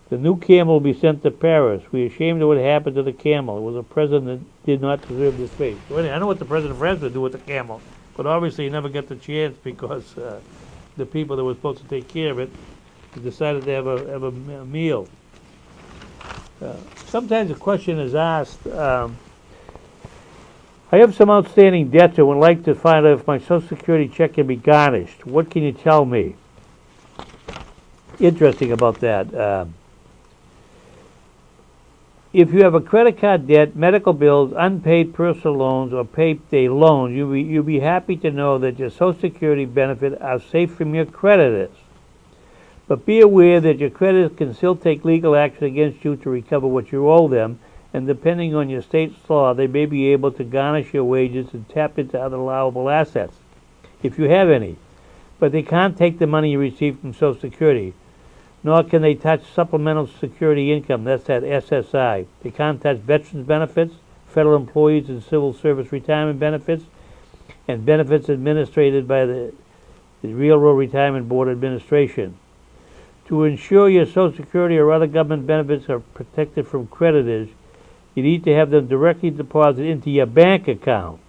The new camel will be sent to Paris. We are ashamed of what happened to the camel. It was a president that did not deserve this fate. So anyway, I know what the president of France would do with the camel, but obviously he never got the chance because the people that were supposed to take care of it decided to have a meal. Sometimes a question is asked, I have some outstanding debts and would like to find out if my Social Security check can be garnished. What can you tell me? Interesting about that. If you have a credit card debt, medical bills, unpaid personal loans, or payday loans, you'll be happy to know that your Social Security benefits are safe from your creditors. But be aware that your creditors can still take legal action against you to recover what you owe them, and depending on your state's law, they may be able to garnish your wages and tap into other allowable assets, if you have any. But they can't take the money you receive from Social Security, nor can they touch supplemental security income, that's that SSI. They can't touch veterans benefits, federal employees and civil service retirement benefits, and benefits administered by the Railroad Retirement Board Administration. To ensure your Social Security or other government benefits are protected from creditors, you need to have them directly deposited into your bank account.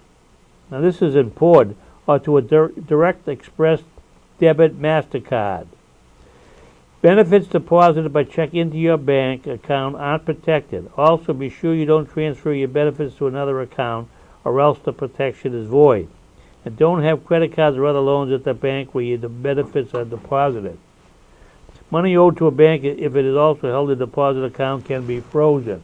Now this is important, or to a direct express debit MasterCard. Benefits deposited by check into your bank account aren't protected. Also, be sure you don't transfer your benefits to another account, or else the protection is void. And don't have credit cards or other loans at the bank where the benefits are deposited. Money owed to a bank, if it is also held in a deposit account, can be frozen.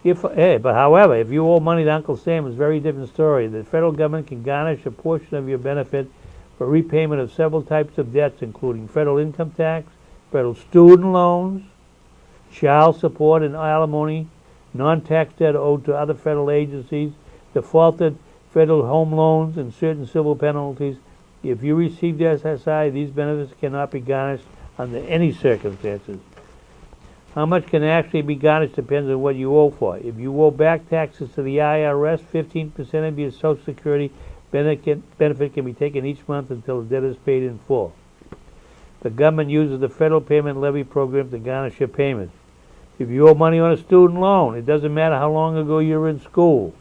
However, if you owe money to Uncle Sam, it's a very different story. The federal government can garnish a portion of your benefit for repayment of several types of debts, including federal income tax, federal student loans, child support and alimony, non-tax debt owed to other federal agencies, defaulted federal home loans, and certain civil penalties. If you receive the SSI, these benefits cannot be garnished under any circumstances. How much can actually be garnished depends on what you owe for. If you owe back taxes to the IRS, 15% of your Social Security benefit can be taken each month until the debt is paid in full. The government uses the Federal Payment Levy Program to garnish your payments. If you owe money on a student loan, it doesn't matter how long ago you were in school.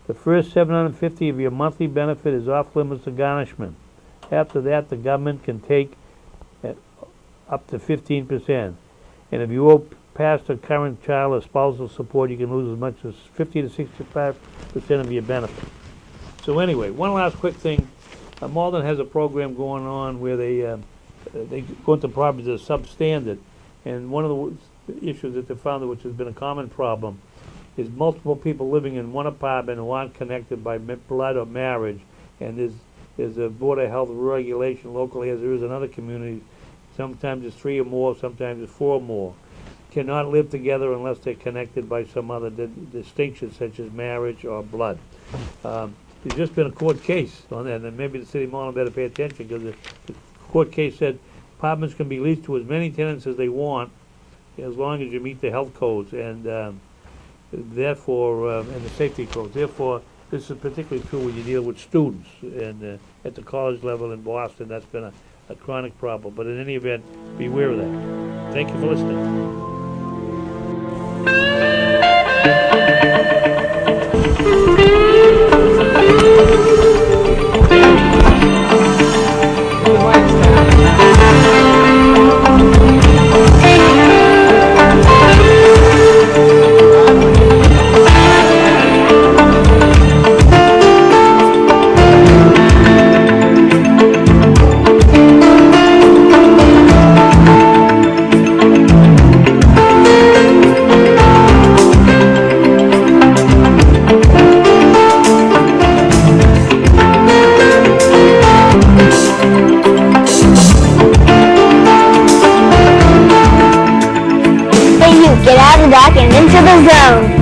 The first $750 of your monthly benefit is off limits to garnishment. After that, the government can take up to 15%. And if you owe past or current child or spousal support, you can lose as much as 50 to 65% of your benefit. So anyway, one last quick thing. Malden has a program going on where they go into properties that are substandard. And one of the issues that they found, which has been a common problem, is multiple people living in one apartment who aren't connected by blood or marriage. And there's a Board of Health regulation locally, as there is in other communities. Sometimes it's 3 or more, sometimes it's 4 or more. Cannot live together unless they're connected by some other distinction, such as marriage or blood. There's just been a court case on that, and maybe the city of Malden better pay attention, because the court case said apartments can be leased to as many tenants as they want, as long as you meet the health codes and therefore and the safety codes. Therefore, this is particularly true when you deal with students, and at the college level in Boston, that's been a chronic problem. But in any event, beware of that. Thank you for listening. Get out of the dock and into the zone.